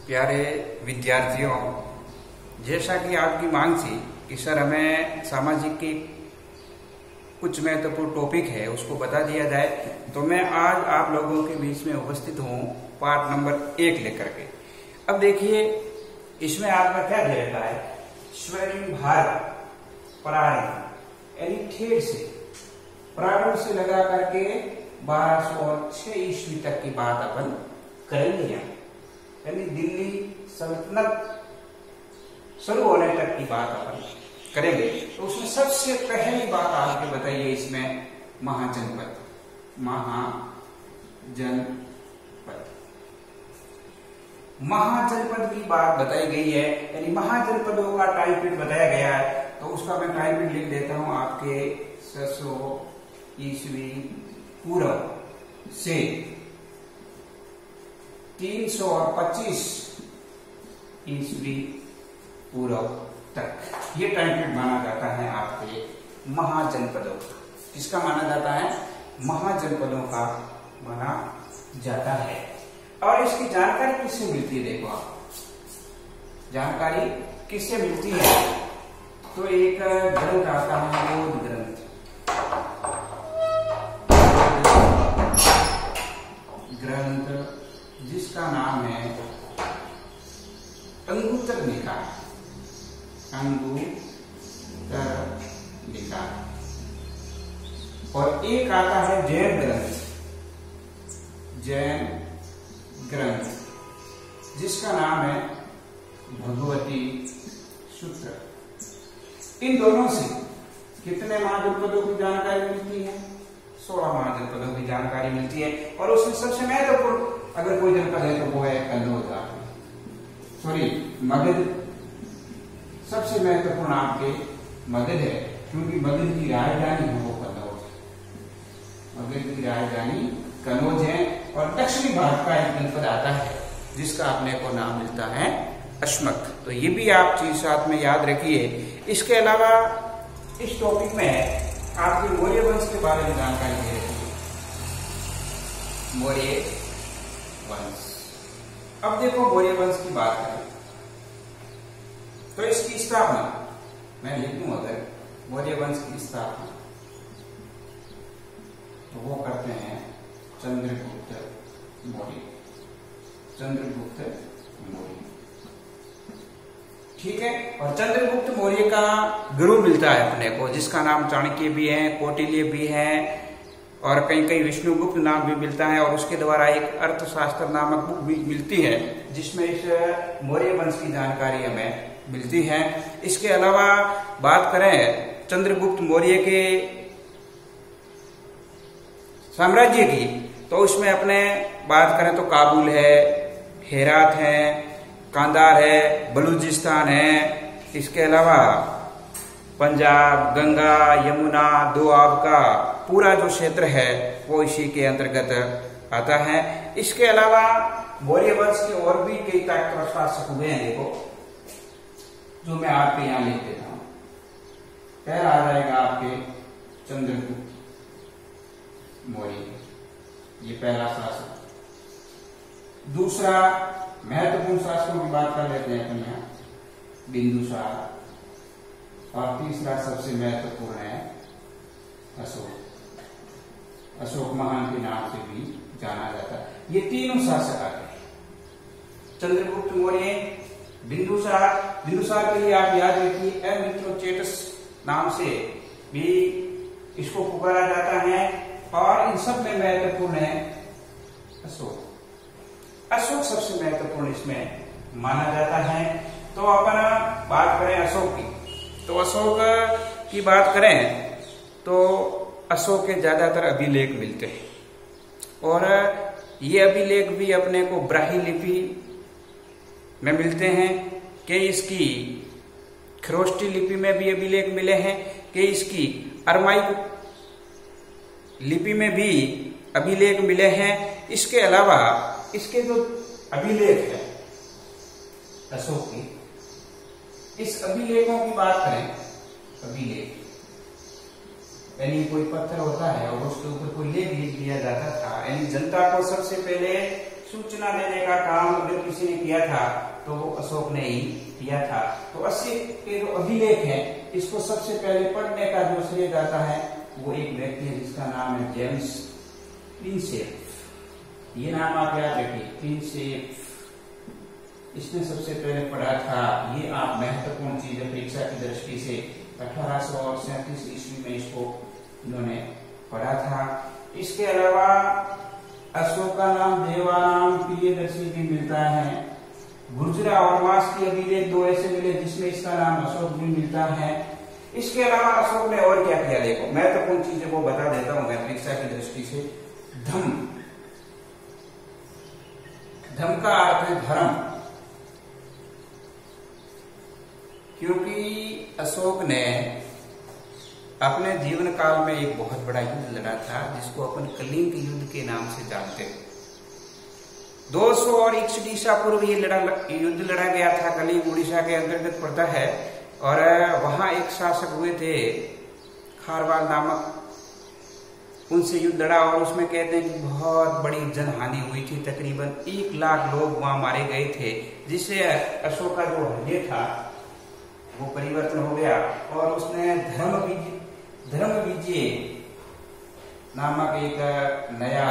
प्यारे विद्यार्थियों, जैसा कि आपकी मांग थी कि सर हमें सामाजिक की कुछ महत्वपूर्ण टॉपिक है उसको बता दिया जाए, तो मैं आज आप लोगों के बीच में उपस्थित हूँ पार्ट नंबर 1 लेकर के। अब देखिए, इसमें आपका क्या दे रखा है, स्वर्णिम भारत प्रारंभ यानी ठेठ से प्रारंभ से लगा करके 1206 ईस्वी तक की बात अपन करेंगे, यानी दिल्ली सल्तनत शुरू होने तक की बात अपन करेंगे। तो उसमें सबसे पहली बात आपके बताइए, इसमें महाजनपद महाजनपद की बात बताई गई है, यानी महाजनपदों का टाइपीड बताया गया है। तो उसका मैं टाइपीड लिख देता हूं आपके 600 ईस्वी पूर्व से 325 ईस्वी पूर्व तक, ये टाइपीड माना जाता है आपके महाजनपदों का। किसका माना जाता है? महाजनपदों का माना जाता है। और इसकी जानकारी किससे मिलती है? देखो आप, जानकारी किससे मिलती है? तो एक ग्रंथ आता है, बौद्ध ग्रंथ, जिसका नाम है अंगुत्तर निकाय। और एक आता है जैन ग्रंथ, जिसका नाम है भगवती सूत्र। इन दोनों से कितने महाजनपदों की जानकारी मिलती है? 16 महाजनपदों की जानकारी मिलती है। और उसमें सबसे महत्वपूर्ण अगर कोई जनपद है तो वो है कन्नौज, मगध। सबसे महत्वपूर्ण आपके मगध है, क्योंकि मगध की राजधानी है वो कन्नौज, मगध की राजधानी कन्नौज है। और दक्षिणी भारत का एक जनपद आता है जिसका अपने को नाम मिलता है अश्मक। तो ये भी आप चीज साथ में याद रखिए। इसके अलावा इस टॉपिक में आपके मौर्य वंश के बारे में जानकारी दे रही है, मौर्य वंश। अब देखो, मौर्य वंश की बात करें तो इसकी स्थापना मैं लिख दूं, अगर मौर्य वंश की स्थापना तो वो करते हैं चंद्रगुप्त मौर्य। ठीक है। और चंद्रगुप्त मौर्य का गुरु मिलता है अपने को, जिसका नाम चाणक्य भी है, कौटिल्य भी है, और कहीं कहीं विष्णुगुप्त नाम भी मिलता है। और उसके द्वारा एक अर्थशास्त्र नामक बुक भी मिलती है, जिसमें इस मौर्य वंश की जानकारी हमें मिलती है। इसके अलावा बात करें चंद्रगुप्त मौर्य के साम्राज्य की, तो उसमें अपने बात करें तो काबुल है, हेरात है, कांदार है, बलूचिस्तान है। इसके अलावा पंजाब, गंगा, यमुना, दोआब का पूरा जो क्षेत्र है वो इसी के अंतर्गत आता है। इसके अलावा मौर्य वंश के और भी कई ताकतवर शासक हुए हैं, देखो, जो मैं आपके यहां लिख देता हूं। पहला आ जाएगा आपके चंद्रगुप्त मौर्य, ये पहला शासक। दूसरा महत्वपूर्ण शासकों की बात कर लेते हैं अपन यहां, बिंदुसार। और तीसरा सबसे महत्वपूर्ण है अशोक महान के नाम से भी जाना जाता है। ये तीनों शासक आते हैं, चंद्रगुप्त मौर्य, बिंदुसार के लिए आप याद रखिए एमिथ्रोचेटस नाम से भी इसको पुकारा जाता है। और इन सब में महत्वपूर्ण है अशोक सबसे महत्वपूर्ण इसमें माना जाता है। तो अपन बात करें अशोक की, तो अशोक की बात करें तो अशोक के ज्यादातर अभिलेख मिलते हैं। और ये अभिलेख भी अपने को ब्राह्मी लिपि में मिलते हैं, कि इसकी खरोष्टी लिपि में भी अभिलेख मिले हैं, कि इसकी अरमाइक लिपि में भी अभिलेख मिले हैं। इसके अलावा इसके जो अभिलेख है अशोक की, इस अभिलेखों की बात करें, अभिलेख यानी कोई पत्थर होता है और उसके ऊपर कोई लेख लिख दिया जाता था, यानी जनता को सबसे पहले सूचना देने का काम अगर किसी ने किया था तो वो अशोक ने ही किया था। तो 80 के जो अभिलेख है इसको सबसे पहले पढ़ने का जो श्रेय जाता है वो एक व्यक्ति है जिसका नाम है जेम्स प्रिंसेप। ये नाम आप याद रखिए, प्रिंसेप। इसने सबसे पहले पढ़ा था। ये आप महत्वपूर्ण चीज है परीक्षा की दृष्टि से। 1837 ईस्वी में इसको इन्होंने पढ़ा था। इसके अलावा अशोक का नाम देवानाम प्रियदर्शी भी मिलता है। गुर्जरा और मास की अभिलेख दो ऐसे मिले जिसमें इसका नाम अशोक भी मिलता है। इसके अलावा अशोक ने और क्या किया देखो, महत्वपूर्ण चीजें वो बता देता हूं मैं परीक्षा की दृष्टि से। धम, धम का अर्थ है धर्म, क्योंकि अशोक ने अपने जीवन काल में एक बहुत बड़ा युद्ध लड़ा था जिसको अपन कलिंग युद्ध के नाम से जानते हैं। 200 और 100 ईसा पूर्व ये युद्ध लड़ा गया था। कलिंग उड़ीसा के अंतर्गत पड़ता है और वहां एक शासक हुए थे खारवाल नामक, उनसे युद्ध लड़ा और उसमें कहते हैं कि बहुत बड़ी जनहानि हुई थी। तकरीबन 1 लाख लोग वहां मारे गए थे, जिससे अशोक का जो हृदय था वो परिवर्तन हो गया और उसने धर्म विजय नामक एक नया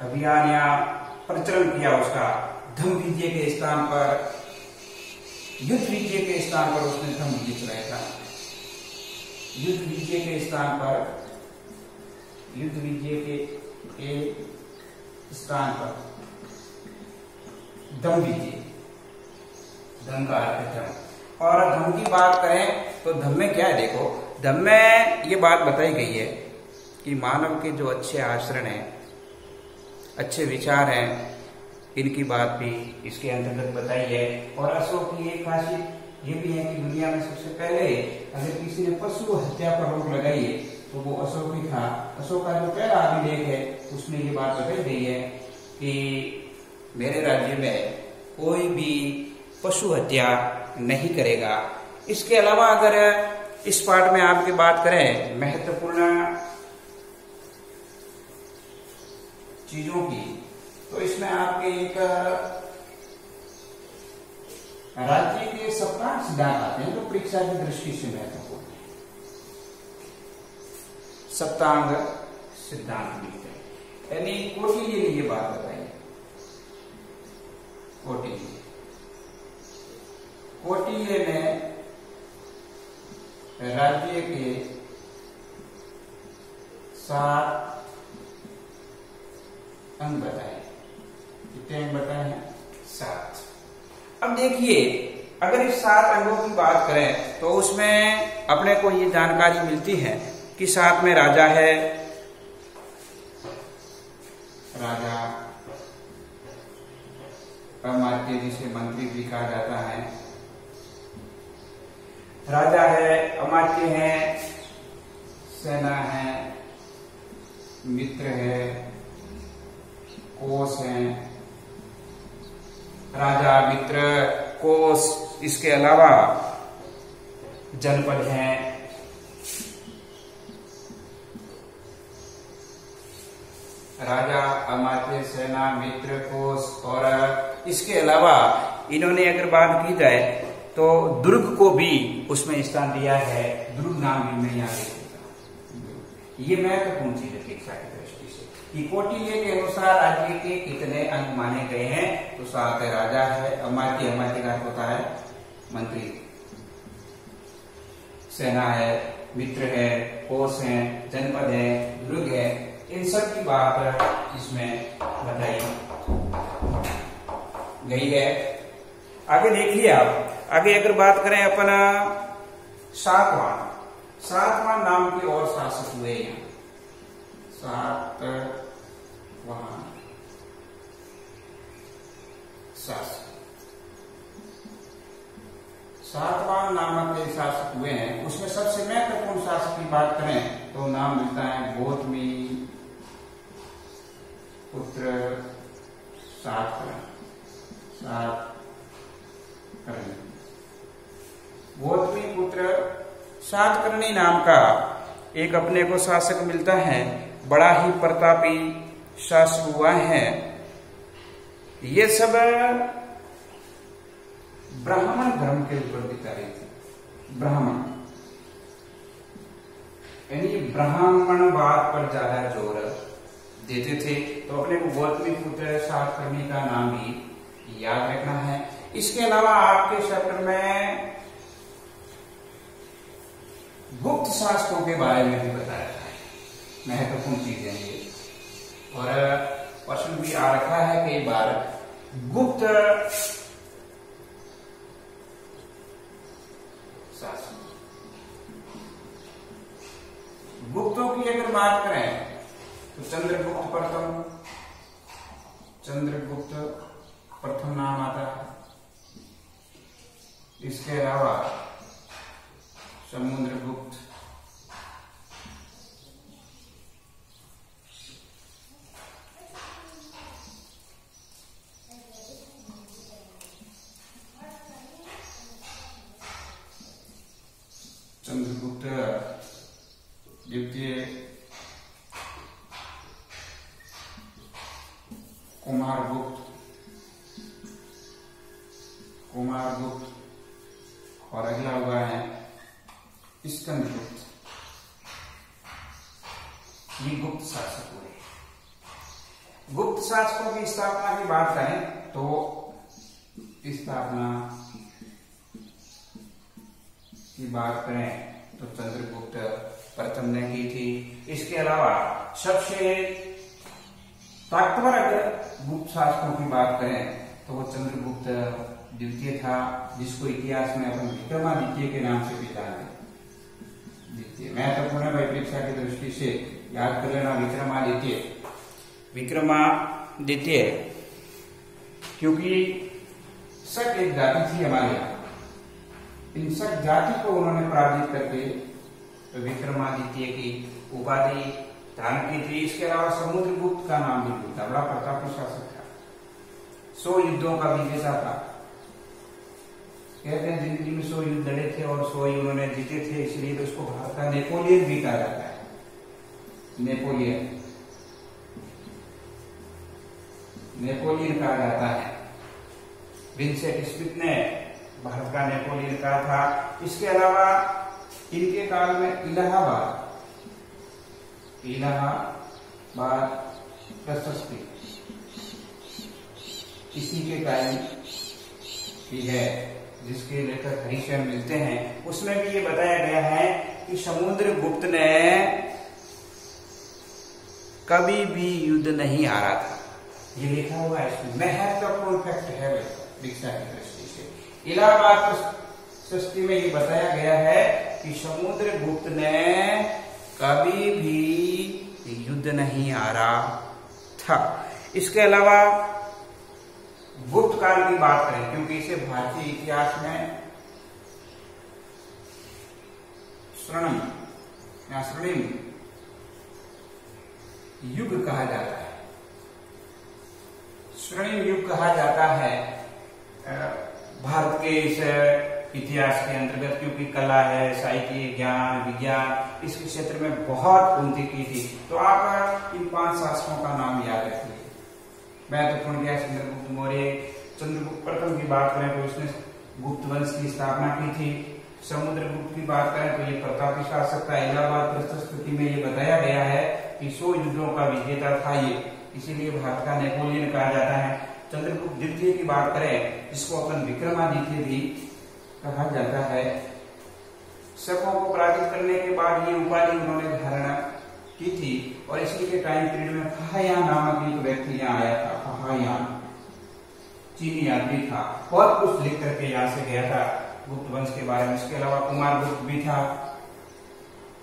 अभियान या प्रचलन किया। उसका धर्म विजय के स्थान पर, युद्ध विजय के स्थान पर उसने धर्म विजय चलाया था। युद्ध विजय के स्थान पर, युद्ध विजय के स्थान पर धर्म विजय, धर्म का अर्थ है धर्म। और धर्म की बात करें तो धर्म में क्या है देखो, धर्म में ये बात बताई गई है कि मानव के जो अच्छे आचरण हैं, अच्छे विचार हैं, इनकी बात भी इसके अंतर्गत बताई है। और अशोक की एक खासियत ये भी है कि दुनिया में सबसे पहले अगर किसी ने पशु हत्या पर रोक लगाई है तो वो अशोक ही था। अशोक का जो पहला अभिलेख है उसमें ये बात बताई गई है कि मेरे राज्य में कोई भी पशु हत्या नहीं करेगा। इसके अलावा अगर इस पाठ में आपकी बात करें महत्वपूर्ण चीजों की, तो इसमें आपके एक राज्य के सप्तांग सिद्धांत आते हैं जो परीक्षा की दृष्टि से महत्वपूर्ण है। सप्तांग सिद्धांत मिलते हैं, यानी कोटिल्य ने ये बात बताई। कोटिल्य ने राज्य के 7 अंग बताए। कितने अंग बताए हैं? 7। अब देखिए, अगर इस 7 अंगों की बात करें तो उसमें अपने को ये जानकारी मिलती है कि 7 में राजा है, राजा अमात्य जिसे मंत्री भी कहा जाता है, राजा है, अमात्य है, सेना है, मित्र है, कोष है। राजा, मित्र, कोष, इसके अलावा जनपद है, राजा, अमात्य, सेना, मित्र, कोष। और इसके अलावा इन्होंने अगर बात की जाए तो दुर्ग को भी उसमें स्थान दिया है। दुर्ग नाम भी मैं यहाँ देता। ये महत्वपूर्ण चीज है शिक्षा की दृष्टि से कि कोटिल्य के अनुसार राज्य के कितने अंग माने गए हैं। तो 7 राजा है, अमात्य, अमात्य का होता है मंत्री, सेना है, मित्र है, कोष है, जनपद है, दुर्ग है। इन सब की बात इसमें बताई गई है। आगे देखिए आप, आगे अगर बात करें अपना सातवां नाम के और शासक हुए हैं। सातवां शासक, सातवां नामक के शासक हुए हैं। उसमें सबसे महत्वपूर्ण शासक की बात करें तो नाम मिलता है गौतमी पुत्र सातकर्णी। गौतमी पुत्र सातकर्णी नाम का एक अपने को शासक मिलता है। बड़ा ही प्रतापी शासक हुआ है, ये सब ब्राह्मण धर्म के ऊपर विचारित थे। ब्राह्मण यानी ब्राह्मणवाद पर ज्यादा जोर देते थे। तो अपने को गौतमी पुत्र शातकर्णी का नाम भी याद रखना है। इसके अलावा आपके चैप्टर में गुप्त शासकों के बारे में भी बताया है, महत्वपूर्ण चीजें ये, और प्रश्न भी आ रखा है कई बार। गुप्त शासक, गुप्तों की अगर बात करें तो चंद्रगुप्त प्रथम, चंद्रगुप्त प्रथम नाम आता है। इसके अलावा समुद्रगुप्त, चंद्रगुप्त द्वितीय, कुमारगुप्त, कुमारगुप्त, और अगला हुआ है स्कंदगुप्त। ये गुप्त शासक हुए। गुप्त शासकों की स्थापना की बात करें तो स्थापना की बात करें तो चंद्रगुप्त प्रथम ने की थी। इसके अलावा सबसे ताकतवर अगर गुप्त शासकों की बात करें तो वो चंद्रगुप्त द्वितीय था, जिसको इतिहास में अपन विक्रमादित्य के नाम से भी जानते हैं। द्वितीय महत्वपूर्ण परीक्षा की दृष्टि से याद कर लेना विक्रमादित्य, विक्रमादित्य, क्योंकि शक एक जाति थी हमारे यहाँ। इन शक जाति को उन्होंने पराजित करके तो विक्रमादित्य की उपाधि धारण की थी। इसके अलावा समुद्रगुप्त का नाम भी था, बड़ा प्रतापी शासक था, 100 युद्धों का विजेता था। कहते हैं जिंदगी में 100 युद्ध लड़े थे और 100 ही उन्होंने जीते थे, इसलिए तो उसको भारत का नेपोलियन भी कहा जाता है। नेपोलियन, नेपोलियन कहा जाता है। विंसेंट स्मिथ ने भारत का नेपोलियन कहा था। इसके अलावा इनके काल में इलाहाबाद प्रशस्ति इसी के कारण की है, जिसके लेखक हरिशचंद्र मिलते हैं। उसमें भी ये बताया गया है कि समुद्रगुप्त ने कभी भी युद्ध नहीं हारा था। ये लिखा हुआ है, इसमें महत्वपूर्ण फैक्ट है दीक्षा की दृष्टि से। इलाहाबाद प्रशस्ति में ये बताया गया है कि समुद्रगुप्त ने कभी भी युद्ध नहीं हारा था। इसके अलावा गुप्त काल की बात करें, क्योंकि इसे भारतीय इतिहास में स्वर्णिम या स्वर्णिम युग कहा जाता है। स्वर्णिम युग कहा जाता है भारत के इस इतिहास के अंतर्गत, क्योंकि कला है, साहित्य, ज्ञान, विज्ञान, इस क्षेत्र में बहुत उन्नति की थी। तो आप इन 5 शासकों का नाम याद रखिए। महत्वपूर्ण क्या, चंद्रगुप्त मौर्य। चंद्रगुप्त प्रथम की बात करें तो इसने गुप्त वंश की स्थापना की थी। समुद्रगुप्त की बात करें तो ये प्रतापी शासक था। इलाहाबाद प्रशस्ति में ये बताया गया है कि 100 युद्धों का विजेता था ये, इसीलिए भारत का नेपोलियन कहा जाता है। चंद्रगुप्त द्वितीय की बात करें, जिसको अपन विक्रमादित्य भी कहा जाता है। शकों को पराजित करने के बाद ये उपाधि उन्होंने धारण की थी, और इसी के टाइम पीरियड में फाहयान नामक एक व्यक्ति यहाँ आया था। फाहयान चीनी आदमी था, बहुत कुछ लिख करके यहाँ से गया था गुप्त वंश के बारे में। इसके अलावा कुमारगुप्त भी था।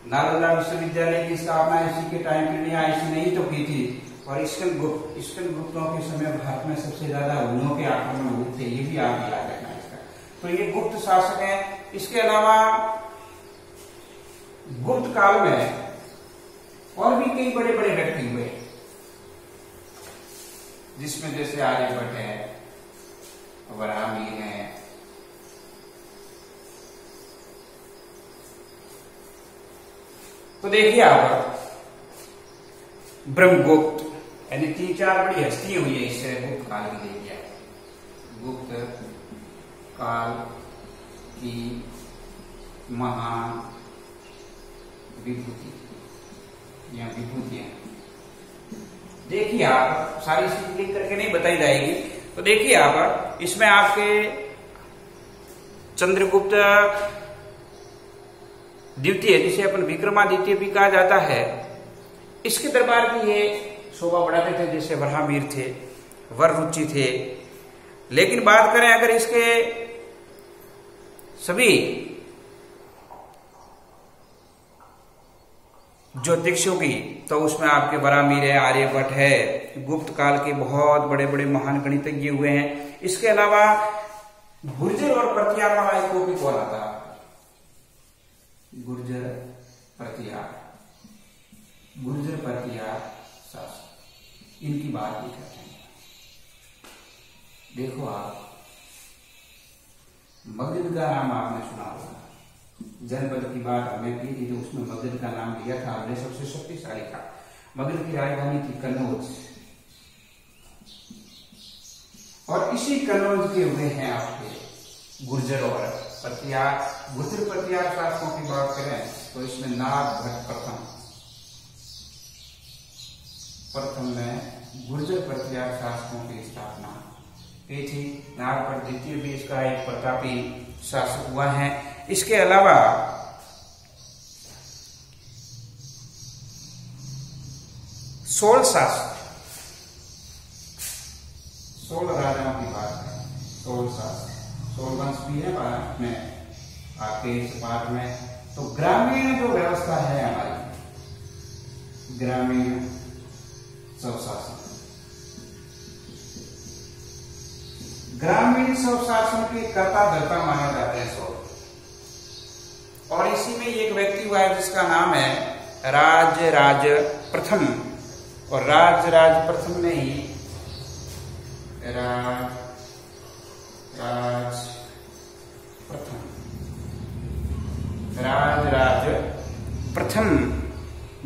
नालंदा विश्वविद्यालय की स्थापना इसी के टाइम पीरियड यहाँ इसने ही तो की थी। और स्कंदगुप्तों के समय भारत में सबसे ज्यादा हुनों के आक्रमण हुए थे, ये भी आप याद रखना इसका। तो ये गुप्त शासक है। इसके अलावा गुप्त काल में और भी कई बड़े बड़े व्यक्ति हुए, जिसमें जैसे आर्यभट्ट है, वराहमिहिर है, तो देखिए आप ब्रह्मगुप्त यानी 3-4 बड़ी हस्ती हुई है इससे गुप्त काल की देखिए, गुप्त काल की महान विभूति या विभूतियां। देखिए आप, सारी चीज लिख करके नहीं बताई जाएगी, तो देखिए आप इसमें आपके चंद्रगुप्त द्वितीय, जिसे अपन विक्रमादित्य भी कहा जाता है, इसके दरबार की ये शोभा बढ़ाते थे, जैसे वराहमिहिर थे, वररुचि थे। लेकिन बात करें अगर इसके सभी ज्योतिषियों की, तो उसमें आपके वराहमिहिर है, आर्यभट्ट है, गुप्त काल के बहुत बड़े बड़े महान गणितज्ञ हुए हैं। इसके अलावा गुर्जर और प्रतिहार वाला एक को भी कौन आता, गुर्जर प्रतिहार, गुर्जर प्रतिहार शासक, इनकी बात भी करते हैं। देखो आप, मगध का नाम आपने सुना होगा, जनपद की बात हमने की थी, तो उसमें मगध का नाम लिया था हमने, सबसे शक्तिशाली था। मगध की राजधानी थी कन्नौज, और इसी कन्नौज के हुए हैं आपके गुर्जर और प्रतिहार। गुर्जर प्रतिहार शासकों की बात करें तो इसमें नागभट्ट प्रथम में गुर्जर प्रतिहार शासकों की स्थापना की थी। नागभट्ट द्वितीय भी इसका एक प्रतापी शासक हुआ है। इसके अलावा सोल शासक, सोल राजाओं की बात है, सोल शासक, सोल वंश भी है भारत में आपके इस भारत में। तो ग्रामीण जो व्यवस्था है हमारी, ग्रामीण स्वशासन, ग्रामीण स्वशासन के कर्ता धर्ता माने जाते हैं सोल। और इसी में एक व्यक्ति हुआ है जिसका नाम है राजराज प्रथम, और राजराज प्रथम ने ही राज प्रथम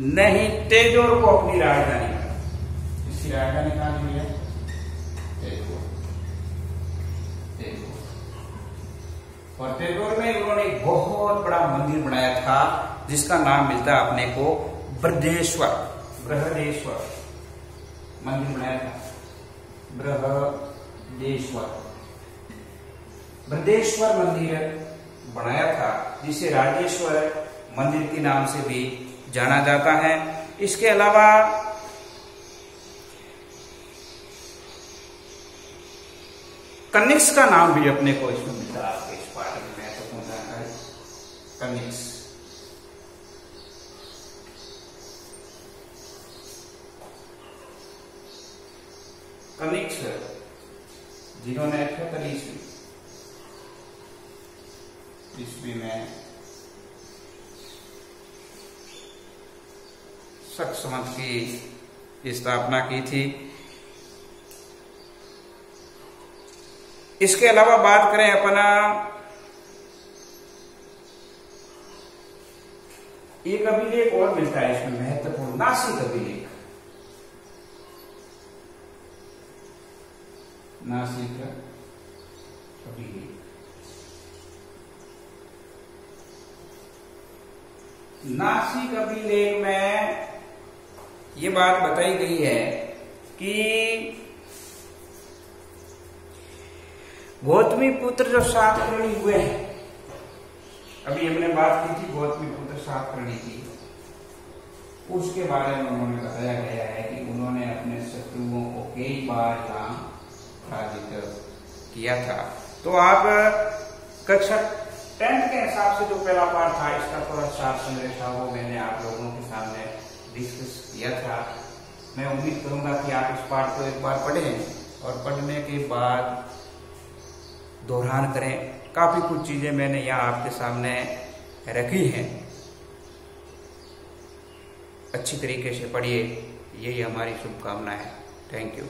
ने ही तेजोर को अपनी राजधानी बनाया। इसकी राजधानी कहां दी है, और तेजोर में उन्होंने एक बहुत बड़ा मंदिर बनाया था जिसका नाम मिलता है अपने को बृहदेश्वर, बृहदेश्वर मंदिर बनाया था, बृहदेश्वर मंदिर बनाया था, जिसे राजेश्वर मंदिर के नाम से भी जाना जाता है। इसके अलावा कनिष्क का नाम भी अपने को इसमें मिलता है, आपके इस पाठ में महत्वपूर्ण जानकारी। कनिष्क जिन्होंने 78 ईस्वी में शक संवत की स्थापना की थी। इसके अलावा बात करें अपना, एक अभिलेख और मिलता है इसमें महत्वपूर्ण, नासिक अभिलेख, नासिक अभिलेख। नासिक अभिलेख में ये बात बताई गई है कि गौतमी पुत्र जो सातकर्णी हुए हैं, अभी हमने बात की थी गौतमी पुत्र सातकर्णी की, उसके बारे में उन्होंने बताया गया है कि उन्होंने अपने शत्रुओं को कई बार यहाँ पराजित किया था। तो आप कक्षा 10 के हिसाब से जो पहला पाठ था, इसका थोड़ा सार संग्रह था, वो मैंने आप लोगों के सामने डिस्कस किया था। मैं उम्मीद करूंगा कि आप इस पाठ को एक बार पढ़ें और पढ़ने के बाद दोहरान करें। काफी कुछ चीजें मैंने यहाँ आपके सामने रखी हैं, अच्छी तरीके से पढ़िए, यही हमारी शुभकामना है। Thank you.